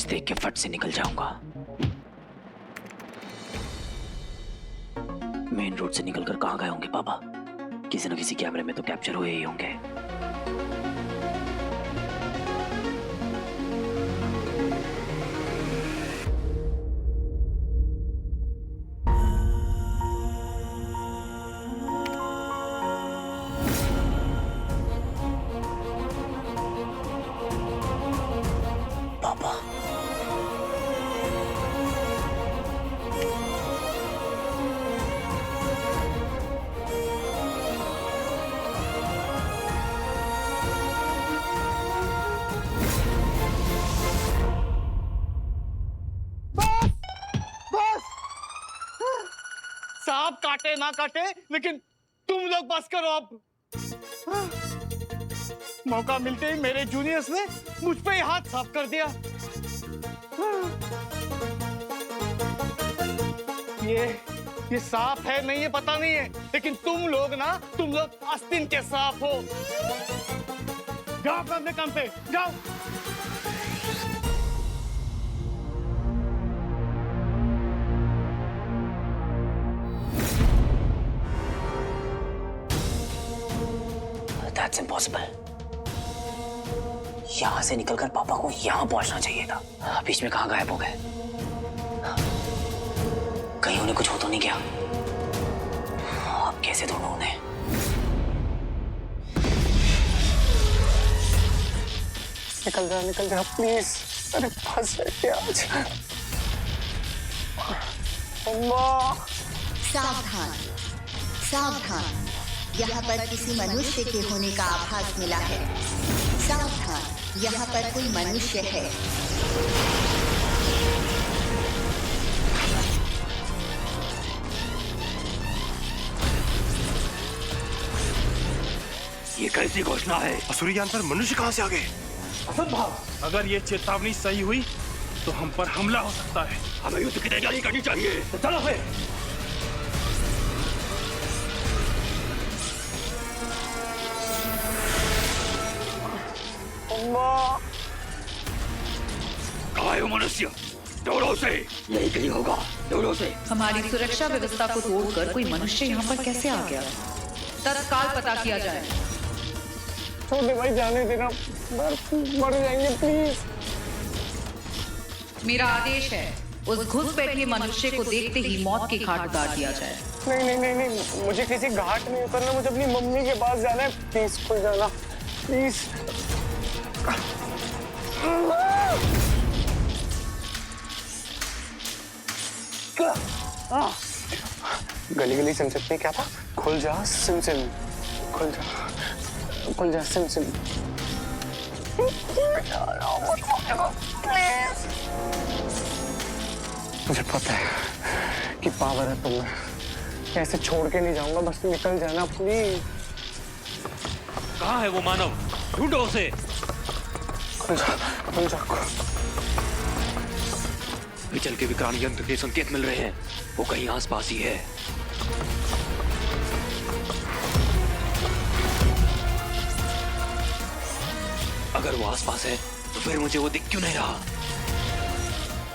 देख के फट से निकल जाऊंगा। मेन रोड से निकलकर कहां गए होंगे पापा? किसी न किसी कैमरे में तो कैप्चर हुए ही होंगे। पापा सांप काटे ना काटे, लेकिन तुम लोग बस करो अब। मौका मिलते ही मेरे जूनियर्स ने मुझ पे ही हाथ साफ कर दिया। ये सांप है नहीं, ये पता नहीं है, लेकिन तुम लोग आस्तीन के सांप हो। जाओ अपने काम पे जाओ। That's impossible. यहां से निकलकर पापा को यहां पहुंचना चाहिए था। बीच में कहां गायब हो गए? कहीं उन्हें कुछ हो तो नहीं गया? अब कैसे ढूंढूं उन्हें? निकल जा प्लीज। अरे फंस गए आज। अम्मा। सावधान सावधान, यहाँ पर किसी मनुष्य के होने का आभास मिला है। सावधान, यहाँ पर कोई मनुष्य है। ये कैसी घोषणा है? असुरी ज्ञान पर मनुष्य कहां से आ गए? असंभव। अगर ये चेतावनी सही हुई तो हम पर हमला हो सकता है। हमें युद्ध की तैयारी करनी चाहिए। तो चलो फिर। कहाँ है वो मनुष्य? दौड़ो से, यही कहीं होगा। दौड़ो से। हमारी सुरक्षा व्यवस्था को तोड़कर कोई मनुष्य यहाँ पर कैसे आ गया? तत्काल पता किया जाए। छोटे भाई जाने देना, मर जाएंगे प्लीज। मेरा आदेश है, उस घुसपैठे मनुष्य को देखते ही मौत की घाट उतार दिया जाए। नहीं, मुझे किसी घाट नहीं उतरना, मुझे अपनी मम्मी के पास जाना है। प्लीज खुल जाना प्लीज। गली सिम में क्या था? खुल जा सिम, खुल जा सिम। मुझे पता है कि पावर है तुम्हें, ऐसे छोड़ के नहीं जाऊंगा, बस निकल जाना प्लीज। कहाँ है वो मानव? ढूंढो उसे। खुल जा। विचल के विकराल यंत्र के संकेत मिल रहे हैं। वो कहीं आसपास ही है। अगर वो आसपास है तो फिर मुझे वो दिख क्यों नहीं रहा?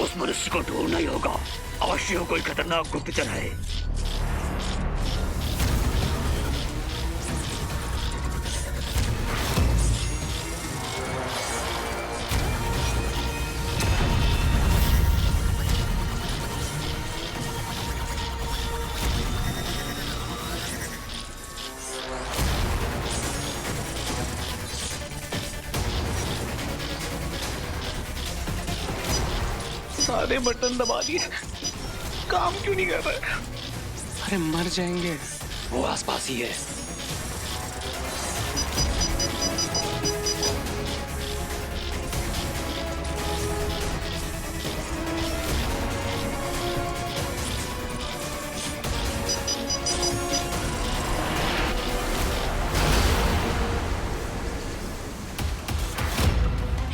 उस मनुष्य को ढूंढना ही होगा। अवश्य कोई खतरनाक गुप्तचर है। सारे बटन दबा दिए, काम क्यों नहीं कर रहे? अरे मर जाएंगे। वो आसपास ही है।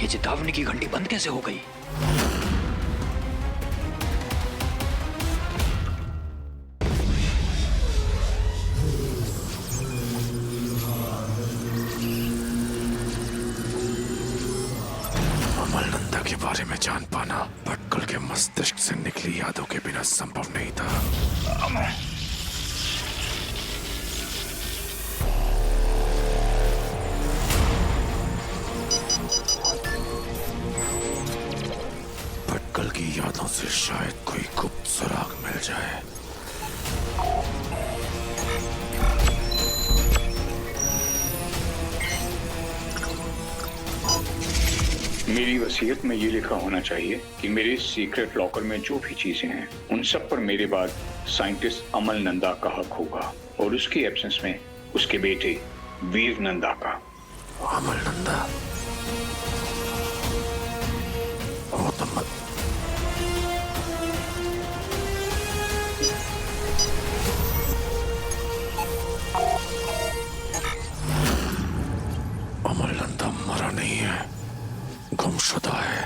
ये चेतावनी की घंटी बंद कैसे हो गई? बारे में जान पाना भटकल के मस्तिष्क से निकली यादों के बिना संभव नहीं था। भटकल की यादों से शायद कोई गुप्त सुराग मिल जाए। मेरी वसीयत में ये लिखा होना चाहिए कि मेरे सीक्रेट लॉकर में जो भी चीजें हैं उन सब पर मेरे बाद साइंटिस्ट अमल नंदा का हक होगा और उसकी एब्सेंस में उसके बेटे वीर नंदा का। अमल नंदा वो तो मत अमल नंदा मरा नहीं है, गुमशुदा है।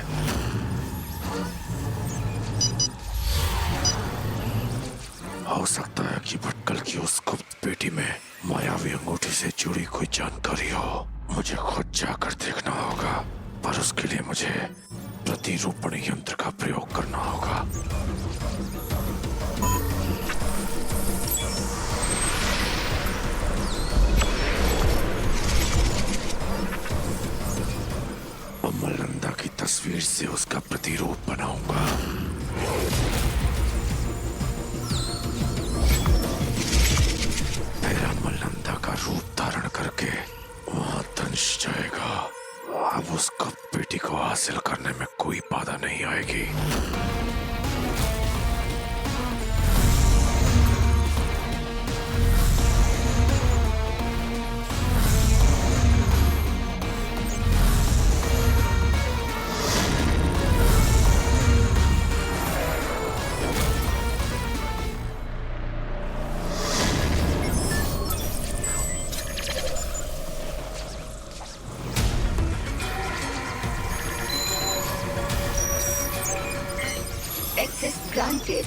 हो सकता है कि भटकल की उस गुप्त पेटी में मायावी अंगूठी से जुड़ी कोई जानकारी हो। मुझे खुद जाकर देखना होगा, पर उसके लिए मुझे प्रतिरूपण यंत्र का प्रयोग करना होगा। अमल नंदा की तस्वीर से उसका प्रतिरूप बनाऊंगा। फिर अमल नंदा का रूप धारण करके वहां दंश जाएगा। अब उसको बेटी को हासिल करने में कोई बाधा नहीं आएगी। Access granted.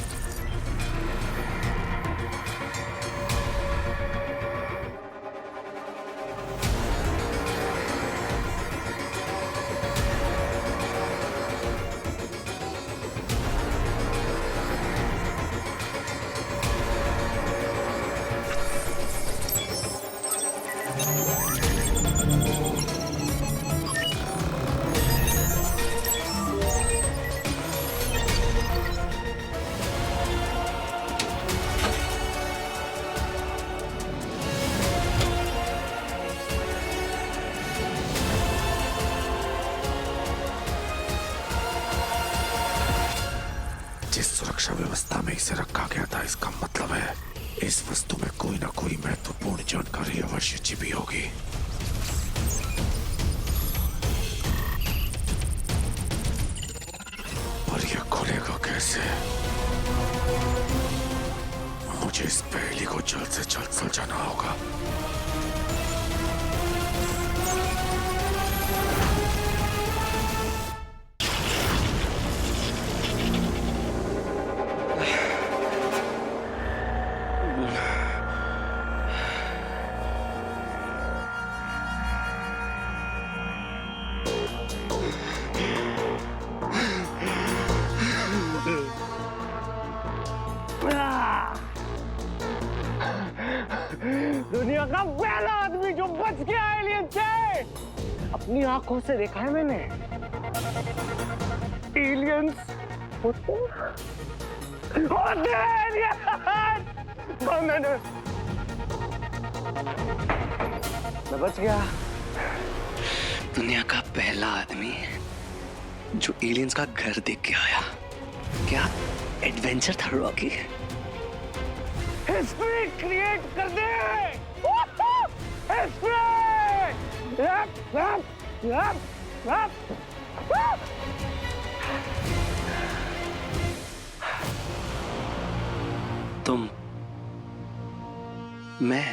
जिस सुरक्षा व्यवस्था में इसे रखा गया था, इसका मतलब है इस वस्तु में कोई ना कोई महत्वपूर्ण जानकारी अवश्य छिपी होगी। पर यह खुलेगा कैसे? मुझे इस पहेली को जल्द से जल्द सुलझाना होगा। दुनिया का पहला आदमी जो बच गया एलियन से। अपनी आंखों से देखा है मैंने। एलियंस होते एलियन। मैं बच गया। दुनिया का पहला आदमी जो एलियंस का घर देख के आया। क्या एडवेंचर था रॉकी? हिस्ट्री क्रिएट कर दे। हिस्ट्री। तुम, मैं,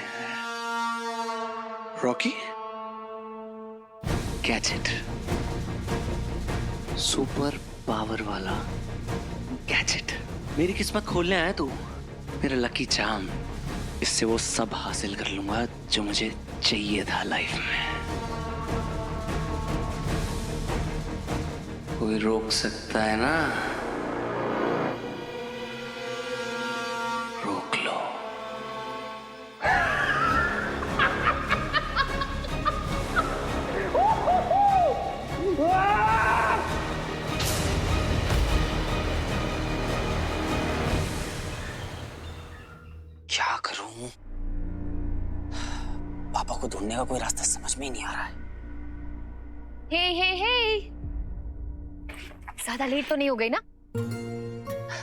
रॉकी, गैजेट, सुपर पावर वाला गैजेट। मेरी किस्मत खोलने आया तू, मेरा लकी चार्म। इससे वो सब हासिल कर लूंगा जो मुझे चाहिए था लाइफ में। कोई रोक सकता है ना? रोक लो। क्या करूं? पापा को ढूंढने का कोई रास्ता समझ में ही नहीं आ रहा है। हे ज्यादा लेट तो नहीं हो गई ना?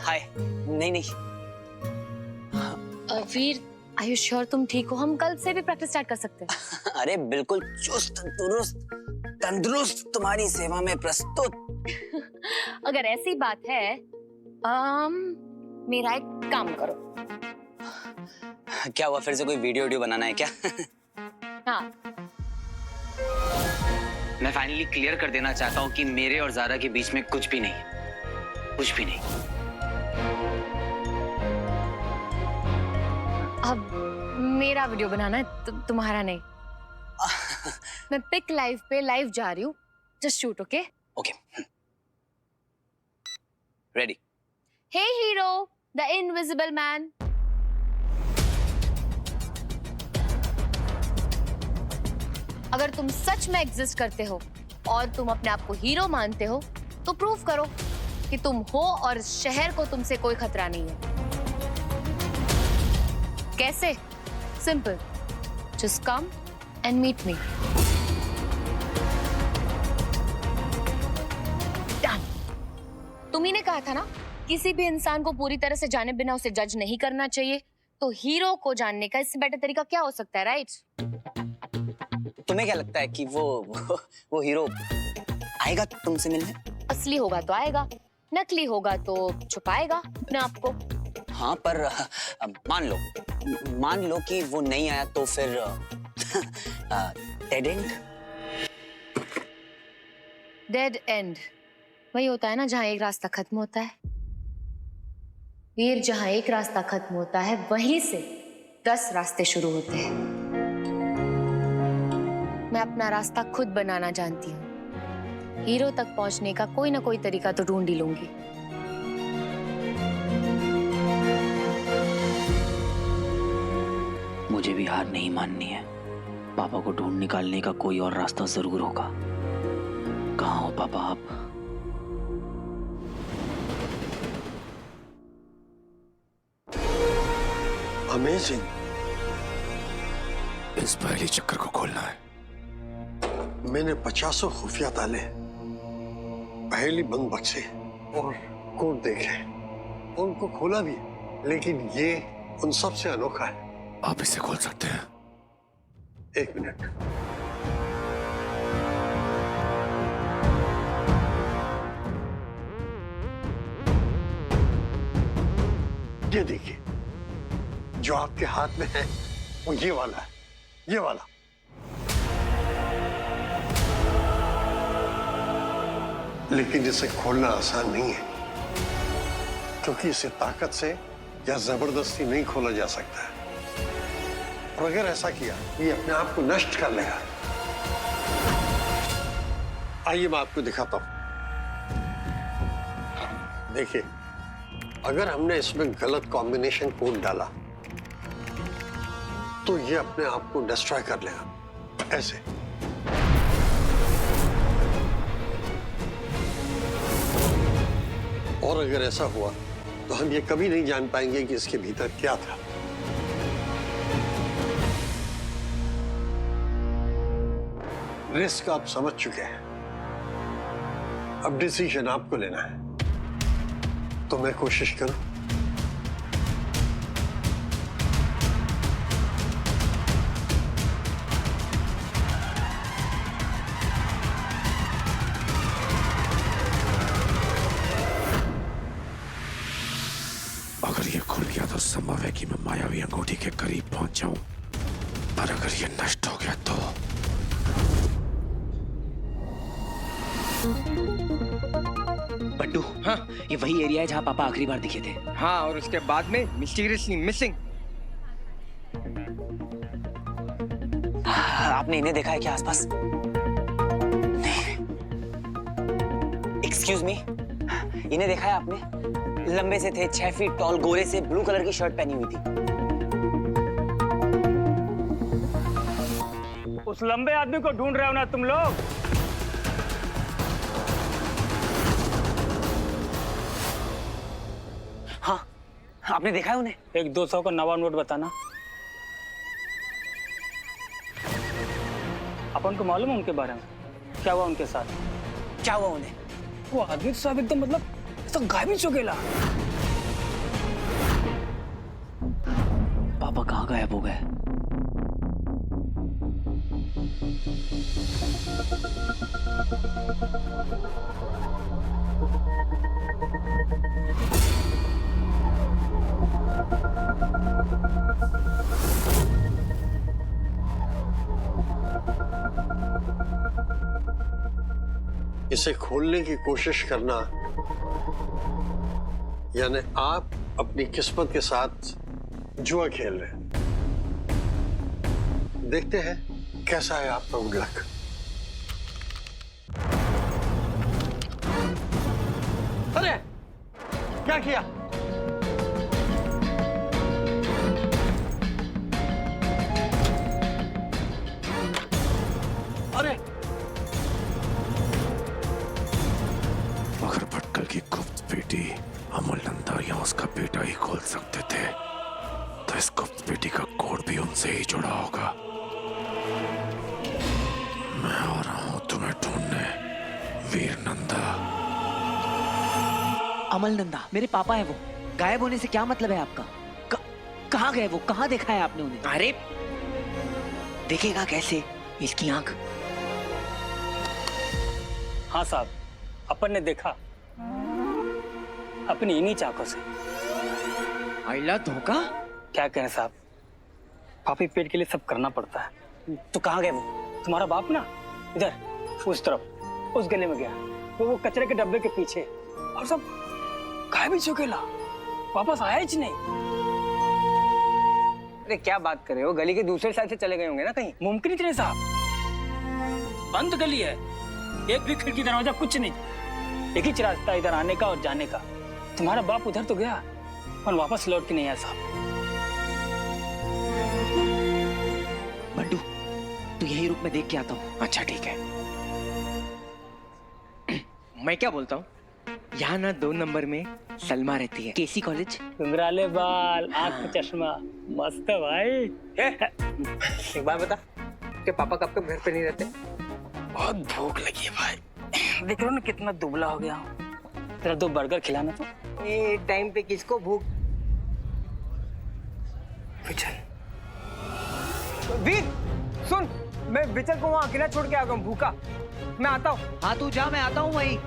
हाय। नहीं नहीं। वीर, आर यू श्योर तुम ठीक हो? हम कल से भी प्रैक्टिस स्टार्ट कर सकते हैं। अरे बिल्कुल चुस्त दुरुस्त तंदुरुस्त तुम्हारी सेवा में प्रस्तुत। अगर ऐसी बात है, मेरा एक काम करो। क्या हुआ, फिर से कोई वीडियो बनाना है क्या? हाँ, मैं फाइनली क्लियर कर देना चाहता हूँ कि मेरे और ज़ारा के बीच में कुछ भी नहीं, कुछ भी नहीं। अब मेरा वीडियो बनाना है, तुम्हारा नहीं। मैं पिक लाइव पे लाइव जा रही हूँ, just shoot. Okay okay, ready. Hey hero, the invisible man. अगर तुम सच में एग्जिस्ट करते हो और तुम अपने आप को हीरो मानते हो, तो प्रूव करो कि तुम हो और शहर को तुमसे कोई खतरा नहीं है। कैसे? Simple, just come and meet me. Done. तुम ही ने कहा था ना, किसी भी इंसान को पूरी तरह से जाने बिना उसे जज नहीं करना चाहिए। तो हीरो को जानने का इससे बेटर तरीका क्या हो सकता है, राइट? तुम्हें क्या लगता है कि वो हीरो आएगा तुमसे मिलने? असली होगा तो आएगा, नकली होगा तो छुपाएगा अपने आप को। हाँ, पर मान लो कि वो नहीं आया तो फिर डेड एंड। डेड एंड वही होता है ना जहां एक रास्ता खत्म होता है। वीर, जहां एक रास्ता खत्म होता है वहीं से 10 रास्ते शुरू होते हैं। मैं अपना रास्ता खुद बनाना जानती हूँ। हीरो तक पहुंचने का कोई ना कोई तरीका तो ढूंढ ही लूंगी। मुझे भी हार नहीं माननी है। पापा को ढूंढ निकालने का कोई और रास्ता जरूर होगा। कहाँ हो पापा आप? अमेजिंग। इस पहली चक्कर को खोलना है। मैंने 50 खुफिया ताले, पहेली बंद बक्से और कोड देखे, उनको खोला भी, लेकिन ये उन सब से अनोखा है। आप इसे खोल सकते हैं? 1 मिनट। ये देखिए, जो आपके हाथ में है वो ये वाला है, ये वाला। लेकिन इसे खोलना आसान नहीं है, क्योंकि इसे ताकत से या जबरदस्ती नहीं खोला जा सकता है। और अगर ऐसा किया, ये अपने आप को नष्ट कर लेगा। आइए मैं आपको दिखाता हूं। देखिए, अगर हमने इसमें गलत कॉम्बिनेशन कोड डाला तो ये अपने आप को डिस्ट्रॉय कर लेगा, ऐसे। और अगर ऐसा हुआ तो हम ये कभी नहीं जान पाएंगे कि इसके भीतर क्या था। रिस्क आप समझ चुके हैं, अब डिसीजन आपको लेना है। तो मैं कोशिश करूं। अगर ये खुल गया तो संभव है कि मैं मायावी अंगूठी के करीब पहुंच जाऊं, पर अगर ये नष्ट हो गया तो बड्डू, हाँ, ये वही एरिया है जहाँ पापा आखिरी बार दिखे थे। हाँ, और उसके बाद में मिस्टीरियसली मिसिंग। आपने इन्हें देखा है क्या आसपास? नहीं। एक एक्सक्यूज मी, इन्हें देखा है आपने? लंबे से थे, 6 फीट टॉल, गोरे से, ब्लू कलर की शर्ट पहनी हुई थी। उस लंबे आदमी को ढूंढ रहे हो ना तुम लोग? हाँ, आपने देखा है उन्हें? एक 200 का नवा नोट बताना। अपन को मालूम है उनके बारे में? क्या हुआ उनके साथ? क्या हुआ उन्हें? वो आदमी तो साहब एकदम मतलब सब गायब ही चुकेला। पापा कहाँ गायब हो गए? इसे खोलने की कोशिश करना यानी आप अपनी किस्मत के साथ जुआ खेल रहे हैं। देखते हैं कैसा है आपका गुड लक। अरे क्या किया? अरे मगर भटकल की गुप्त पेटी अमल नंदा या उसका बेटा ही खोल सकते थे, तो इस गुप्त पेटी का कोड भी उनसे ही जुड़ा होगा। मैं आ रहा हूं तुम्हें ढूंढने, वीर नंदा। अमल नंदा मेरे पापा है वो। गायब होने से क्या मतलब है आपका? कहाँ गए वो? कहाँ देखा है आपने उन्हें? अरे देखेगा कैसे, इसकी आंख। हाँ साहब, अपन ने देखा अपनी इन्हीं चाकों से। आइला धोखा? क्या करें साहब, पापी पेट के लिए सब करना पड़ता है। तो कहाँ गए वो? तुम्हारा बाप ना इधर उस तरफ उस गले में गया, वो कचरे के डब्बे के पीछे, और सब गायब ही चुकेला, वापस आया ही नहीं। अरे क्या बात कर रहे हो, गली के दूसरे साइड से चले गए होंगे ना कहीं। मुमकिन ही नहीं साहब, बंद गली है, एक भी खिड़की दरवाजा कुछ नहीं, एक ही रास्ता इधर आने का और जाने का। तुम्हारा बाप उधर तो गया पर वापस लौट के नहीं आया साहब। बंटू तू यही रुक, मैं देख के आता हूँ। अच्छा ठीक है। मैं क्या बोलता हूँ, यहाँ ना 2 नंबर में सलमा रहती है, केसी कॉलेज। घुंघराले बाल, आँख में चश्मा, मस्त है भाई। एक बात बता, कि पापा कब कब घर पे नहीं रहते? बहुत भूख लगी है भाई, देख रहे हो ना कितना दुबला हो गया। तेरा 2 बर्गर खिलाना तो। ये टाइम पे किसको भूख? विचल, वीर सुन, मैं विचल को वहां अकेला छोड़ के आ गया हूँ, भूखा। मैं आता हूँ। हाँ तू जा, मैं आता हूँ वहीं।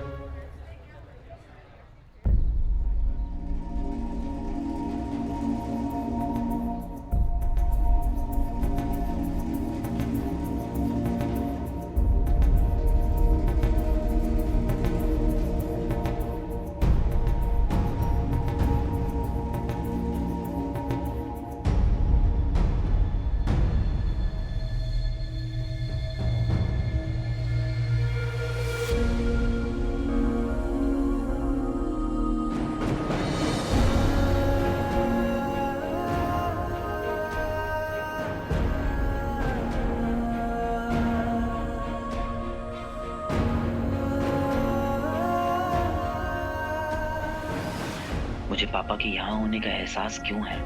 मुझे पापा के यहाँ होने का एहसास क्यों है?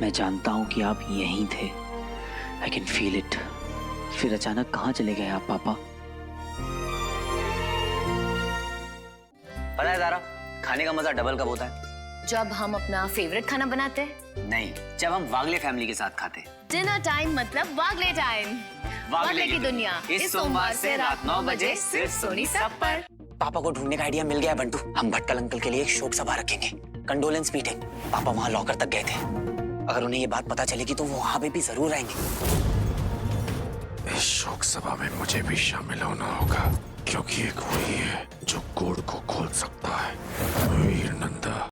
मैं जानता हूं कि आप यहीं थे। I can feel it. फिर अचानक कहाँ चले गए आप पापा? पता है तारा, खाने का मजा डबल कब होता है? जब हम अपना फेवरेट खाना बनाते हैं। नहीं, जब हम वागले फैमिली के साथ खाते हैं। डिनर टाइम मतलब वागले टाइम। वागले की दुनिया इस सोमवार से रात 9 बजे सिर्फ सोनी सब पर। पापा को ढूंढने का आइडिया मिल गया है बंटू। हम भटकल अंकल के लिए एक शोक सभा रखेंगे, कंडोलेंस मीटिंग। पापा वहाँ लॉकर तक गए थे। अगर उन्हें ये बात पता चलेगी तो वो वहाँ पे भी जरूर आएंगे। इस शोक सभा में मुझे भी शामिल होना होगा, क्योंकि एक वही है जो कोड को खोल सकता है। वीर नंदा।